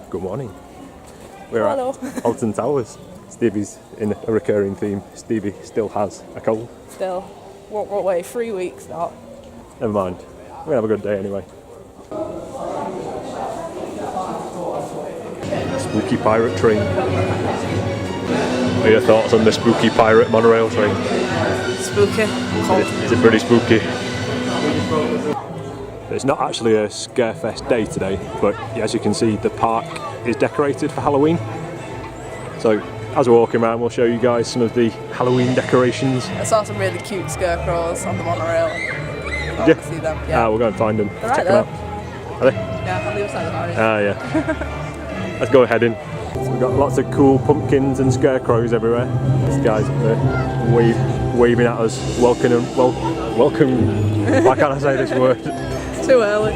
Good morning. We're at Alton Towers. Stevie's in a recurring theme. Stevie still has a cold. Still. What way? 3 weeks now. Never mind. We're gonna have a good day anyway. Spooky pirate train. What are your thoughts on the spooky pirate monorail train? Spooky. Is it pretty spooky? It's not actually a Scarefest day today, but as you can see, the park is decorated for Halloween. So as we're walking around, we'll show you guys some of the Halloween decorations. I saw some really cute scarecrows on the monorail. Did you? See them. Yeah. We'll go and find them. They're Check right them there. out. Are they? Yeah, on the other side of the barrier. Yeah. Let's go ahead in. So we've got lots of cool pumpkins and scarecrows everywhere. This guy's up there waving at us, welcome. Why can't I say this word? Too early.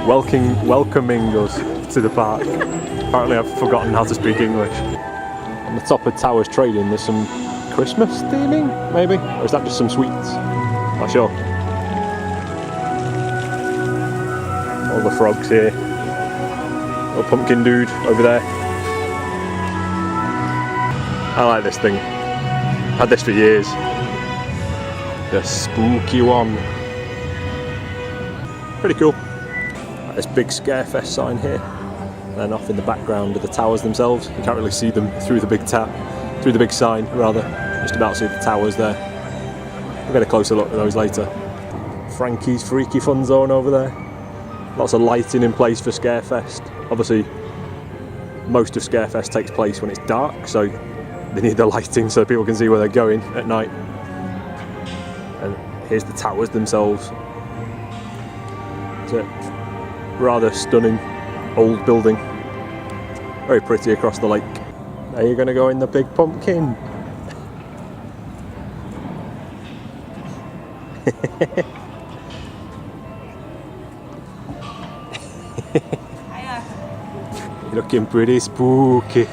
Welcoming us to the park. Apparently I've forgotten how to speak English. On the top of Towers Trading there's some Christmas theming, maybe? Or is that just some sweets? Not sure. All the frogs here. Little pumpkin dude over there. I like this thing. Had this for years. The spooky one. Pretty cool. Like this big Scarefest sign here. And then off in the background are the towers themselves. You can't really see them through the big sign, rather. Just about see the towers there. We'll get a closer look at those later. Frankie's Freaky Fun Zone over there. Lots of lighting in place for Scarefest. Obviously, most of Scarefest takes place when it's dark, so they need the lighting so people can see where they're going at night. And here's the towers themselves. It's a rather stunning old building. Very pretty across the lake. Now you're going to go in the big pumpkin. You're looking pretty spooky.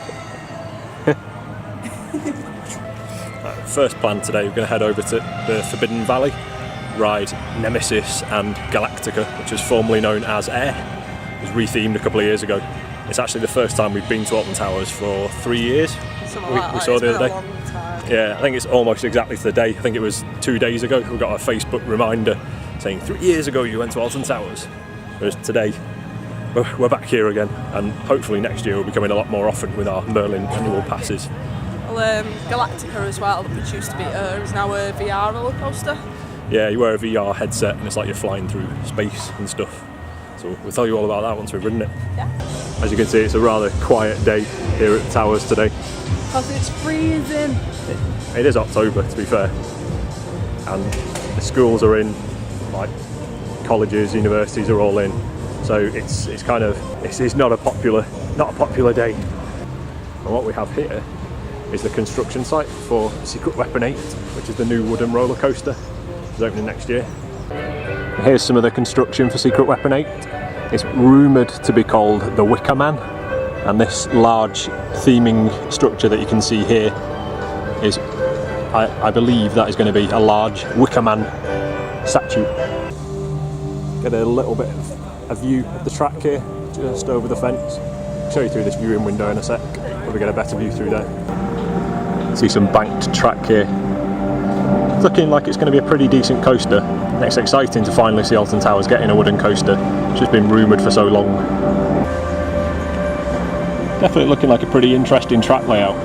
First plan today, we're going to head over to the Forbidden Valley, ride Nemesis and Galactica, which was formerly known as Air. It was rethemed a couple of years ago. It's actually the first time we've been to Alton Towers for 3 years. We saw the other day. Yeah, I think it's almost exactly to the day. I think it was 2 days ago. We got a Facebook reminder saying 3 years ago you went to Alton Towers. Whereas today, we're back here again, and hopefully next year we'll be coming a lot more often with our Merlin annual passes. Well, Galactica as well, which used to be is now a VR roller coaster. Yeah, you wear a VR headset and it's like you're flying through space and stuff. So we'll tell you all about that once we've ridden it. Yeah. As you can see, it's a rather quiet day here at the Towers today. Because it's freezing. It is October, to be fair. And the schools are in, like colleges, universities are all in. So it's not a popular day. And what we have here is the construction site for Secret Weapon 8, which is the new wooden roller coaster. It's opening next year. Here's some of the construction for Secret Weapon 8. It's rumoured to be called the Wicker Man, and this large theming structure that you can see here is, I believe that is going to be a large Wicker Man statue. Get a little bit of a view of the track here, just over the fence. I'll show you through this viewing window in a sec, probably get a better view through there. See some banked track here. It's looking like it's going to be a pretty decent coaster. It's exciting to finally see Alton Towers getting a wooden coaster, which has been rumoured for so long. Definitely looking like a pretty interesting track layout.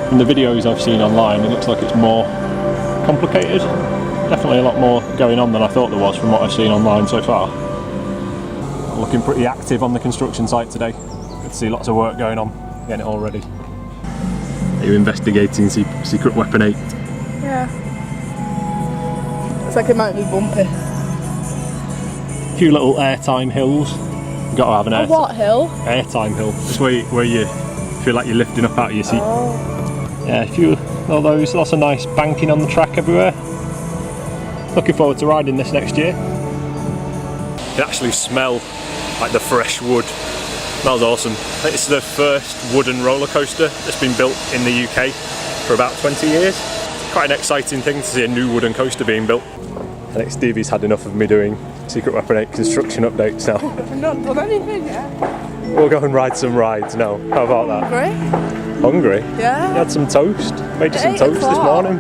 From the videos I've seen online, it looks like it's more complicated. Definitely a lot more going on than I thought there was from what I've seen online so far. Looking pretty active on the construction site today. Good to see lots of work going on, getting it all ready. Are you investigating Secret Weapon 8? Yeah. It's like it might be bumpy. A few little airtime hills. You've got to have an what hill? Airtime hill. It's where you feel like you're lifting up out of your seat. Oh. Yeah, a few of those, lots of nice banking on the track everywhere. Looking forward to riding this next year. You can actually smell like the fresh wood. Smells awesome. It's the first wooden roller coaster that's been built in the UK for about 20 years. It's quite an exciting thing to see a new wooden coaster being built. I think Stevie's had enough of me doing Secret Weapon 8 construction updates now. I've not done anything yet. We'll go and ride some rides now. How about that? Hungry? Hungry? Yeah. You had some toast. Made you some 8 toast this o'clock. morning.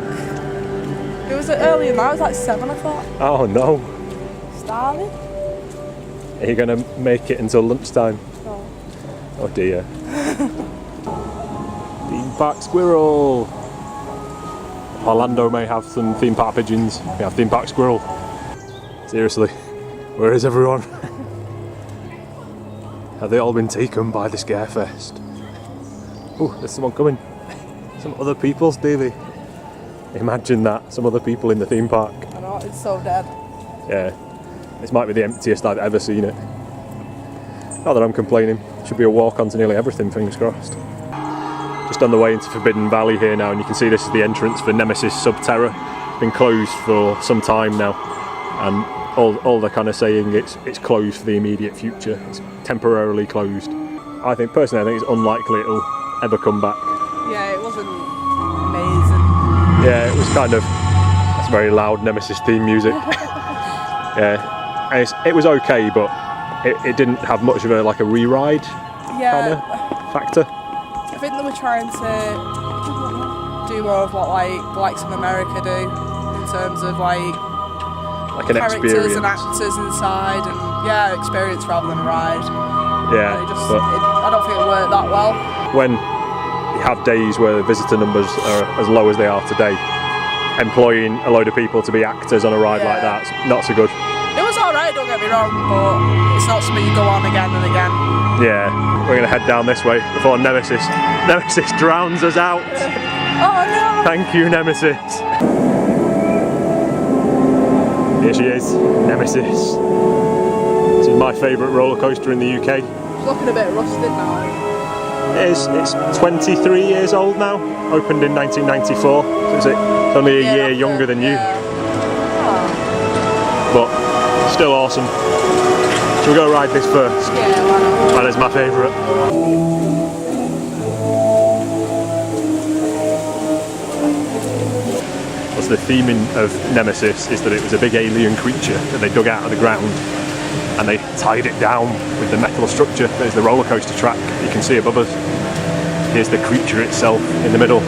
It was early in that, it was like 7 o'clock. Oh no. Starving? Are you going to make it until lunchtime? No. Oh dear. Theme park squirrel. Orlando may have some theme park pigeons. We have theme park squirrel. Seriously, where is everyone? Have they all been taken by the Scarefest? Oh, there's someone coming. Some other people, Stevie. Imagine that, some other people in the theme park. I know, it's so dead. Yeah, this might be the emptiest I've ever seen it. Not that I'm complaining. Should be a walk onto nearly everything, fingers crossed. Just on the way into Forbidden Valley here now, and you can see this is the entrance for Nemesis Subterra. It's been closed for some time now, and all they're kind of saying it's closed for the immediate future. It's temporarily closed. I think personally, I think it's unlikely it'll ever come back. Yeah, it wasn't amazing. Yeah, it was kind of, that's very loud Nemesis theme music. Yeah, and it was okay, but it didn't have much of a re-ride kind of factor. I think they were trying to do more of what the likes of America do in terms of like an characters experience and actors inside, and experience rather than a ride. Yeah, And I don't think it worked that well. When you have days where the visitor numbers are as low as they are today, employing a load of people to be actors on a ride like that's not so good. It was alright, don't get me wrong, but it's not something you go on again and again. Yeah, we're going to head down this way before Nemesis drowns us out. Oh no! Thank you, Nemesis. Here she is, Nemesis. This is my favourite roller coaster in the UK. It's looking a bit rusted now. It is. It's 23 years old now. Opened in 1994. So it's only a year younger than you. But still awesome. Shall we go ride this first? Yeah, why not? That is my favourite. What's the theming of Nemesis is that it was a big alien creature that they dug out of the ground and they tied it down with the metal structure. There's the roller coaster track you can see above us. Here's the creature itself in the middle.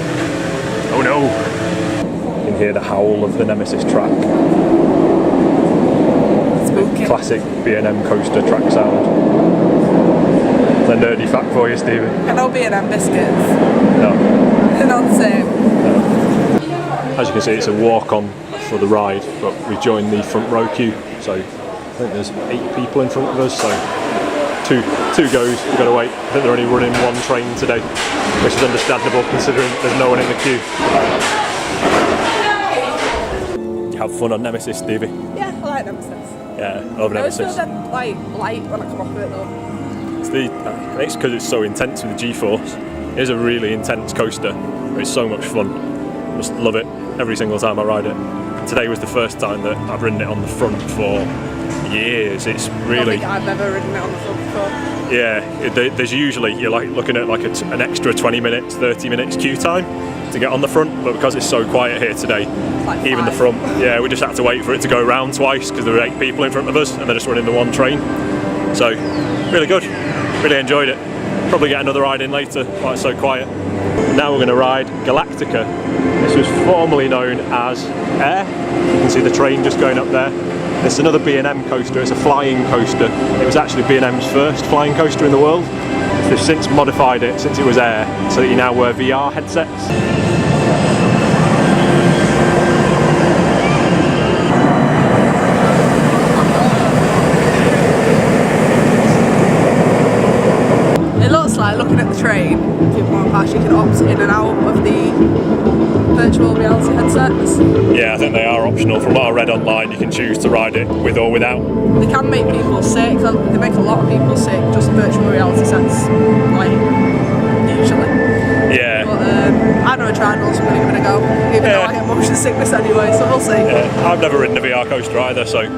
Oh no! You can hear the howl of the Nemesis track. Spooky. Classic B&M coaster track sound. It's a nerdy fact for you, Stephen. I know B&M biscuits. No. They're not the same. As you can see, it's a walk-on for the ride, but we joined the front row queue, so I think there's 8 people in front of us, so two goes, we've got to wait. I think they're only running one train today, which is understandable considering there's no one in the queue. You have fun on Nemesis, Stevie? Yeah, I like Nemesis. Yeah, I love Nemesis. I always feel dead light when I come off of it though. I think it's because it's so intense with the G-force. It is a really intense coaster, but it's so much fun. Just love it every single time I ride it. Today was the first time that I've ridden it on the front for years. It's really... I think I've never ridden it on the front before. Yeah, there's usually, you're looking at an extra 20 minutes, 30 minutes queue time to get on the front, but because it's so quiet here today, even the front, we just had to wait for it to go round twice because there were 8 people in front of us and they're just running the one train. So, really good. Really enjoyed it. Probably get another ride in later while it's so quiet. Now we're going to ride Galactica. This was formerly known as Air. You can see the train just going up there. This is another B&M coaster. It's a flying coaster. It was actually B&M's first flying coaster in the world. They've since modified it since it was Air, so that you now wear VR headsets. It looks like, looking at the train, people on past, you can opt in and out of the virtual reality headsets. Yeah, I think they are optional. From what I read online, you can choose to ride it with or without. They can make people sick. They make a lot of people sick, just virtual reality sets, usually. Yeah. But I've never tried one, so I'm going to give it a go. Even though I get motion sickness anyway, so we'll see. Yeah, I've never ridden a VR coaster either, so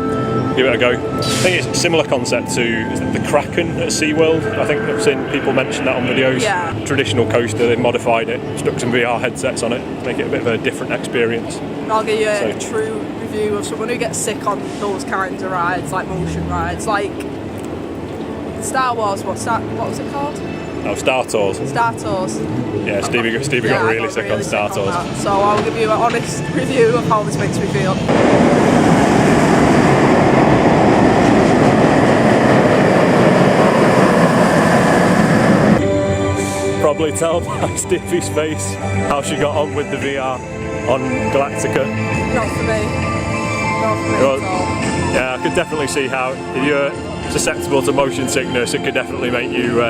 give it a go. I think it's a similar concept to the Kraken at SeaWorld. I think I've seen people mention that on videos. Yeah. Traditional coaster, they've modified it, stuck some VR headsets on it, make it a bit of a different experience. And I'll give you a true review of someone who gets sick on those kinds of rides, like motion rides. Star Wars, what was it called? Oh, Star Tours. Star Tours. Yeah, Stevie got really sick on Star Tours. So I'll give you an honest review of how this makes me feel. Probably tell by Stevie's face how she got on with the VR on Galactica. Not for me. Not for me at all. Yeah, I could definitely see how if you're susceptible to motion sickness, it could definitely make you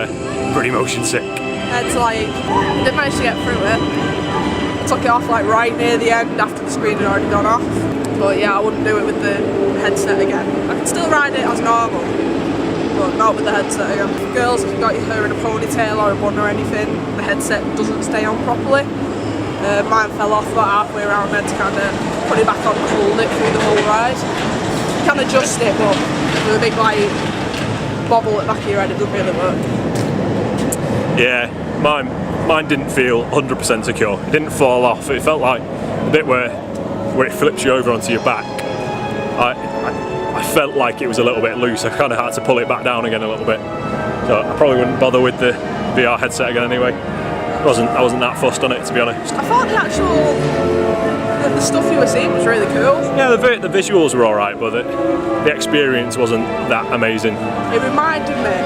pretty motion sick. It's like, I didn't manage to get through it. I took it off like right near the end after the screen had already gone off. But yeah, I wouldn't do it with the headset again. I can still ride it as normal, but not with the headset again. For girls, if you've got your hair in a ponytail or a bun or anything, the headset doesn't stay on properly. Mine fell off about halfway around there to kind of put it back on and hold it through the whole ride. You can adjust it, but with a big like bobble at the back of your head, it doesn't really work. Yeah, mine didn't feel 100% secure. It didn't fall off. It felt like the bit where it flips you over onto your back. I felt like it was a little bit loose. I kind of had to pull it back down again a little bit. So I probably wouldn't bother with the VR headset again anyway. I wasn't that fussed on it, to be honest. I thought the stuff you were seeing was really cool. Yeah, the visuals were alright, but the experience wasn't that amazing. It reminded me,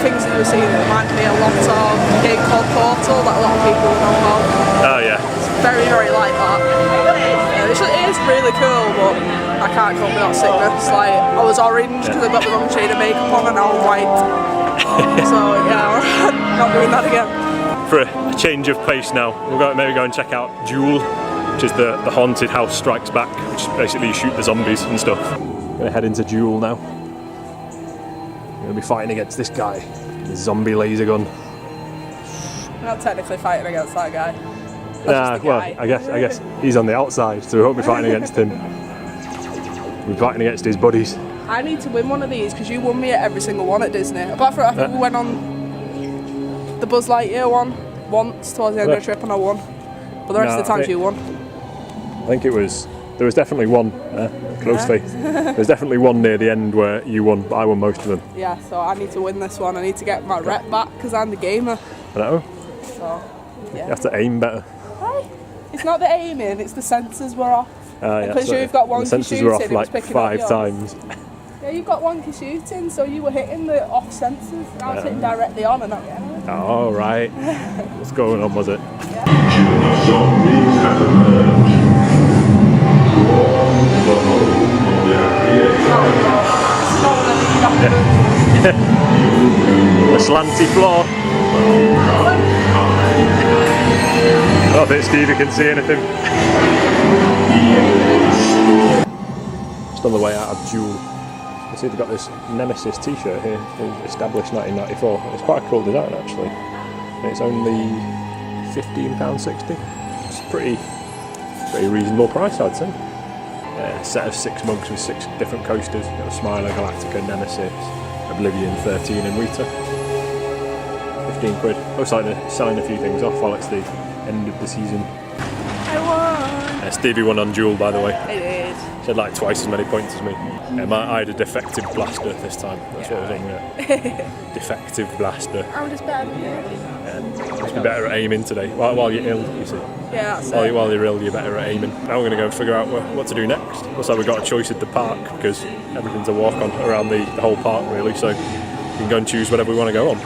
things that you were seeing, it reminded me a lot of a game called Portal that a lot of people know about. Oh yeah. It's very, very like that. Yeah, it is really cool, but I can't cope with that sickness. Like, I was orange because I got the wrong shade of makeup on and now I'm white. So yeah, I'm not doing that again. For a change of pace now, we'll maybe go and check out Duel, which is the haunted house strikes back, which basically you shoot the zombies and stuff. We're gonna head into Duel now. We're gonna be fighting against this guy, the zombie laser gun. We're not technically fighting against that guy. Nah, well, I guess he's on the outside, so we won't be fighting against him. We're fighting against his buddies. I need to win one of these because you won me at every single one at Disney. Apart from I think we went on the Buzz Lightyear one once towards the end of the trip and I won. But the rest of the times you won. I think there was definitely one, close face. There's definitely one near the end where you won, but I won most of them. Yeah, so I need to win this one. I need to get my rep back because I'm the gamer. I know. So, yeah. You have to aim better. Right. It's not the aiming, it's the sensors were off. Yeah, because you've got wonky the sensors shooting, were off like 5 times. Yeah, you've got wonky shooting, so you were hitting the off sensors. And I was hitting directly on and not getting it. Oh, right. What's going on, was it? The slanty floor. I don't think Stevie can see anything. Just on the way out of Duel. You see they've got this Nemesis t-shirt here, established 1994. It's quite a cool design actually. And it's only £15.60. It's a pretty reasonable price, I'd say. A set of 6 mugs with 6 different coasters. You've got Smiler, Galactica, Nemesis, Oblivion, 13 and Rita. 15 quid. Looks like they're selling a few things off while it's the end of the season. I won! Stevie won on Duel, by the way. I did. She had like twice as many points as me. I had a defective blaster this time. That's what was on there. Defective blaster. I'm just better than you. Must be better at aiming today. While you're ill, you see. Yeah, that's While it. you're ill, you're better at aiming. Now we're going to go and figure out what to do next. Looks like we've got a choice at the park because everything's a walk on around the whole park really, so we can go and choose whatever we want to go on.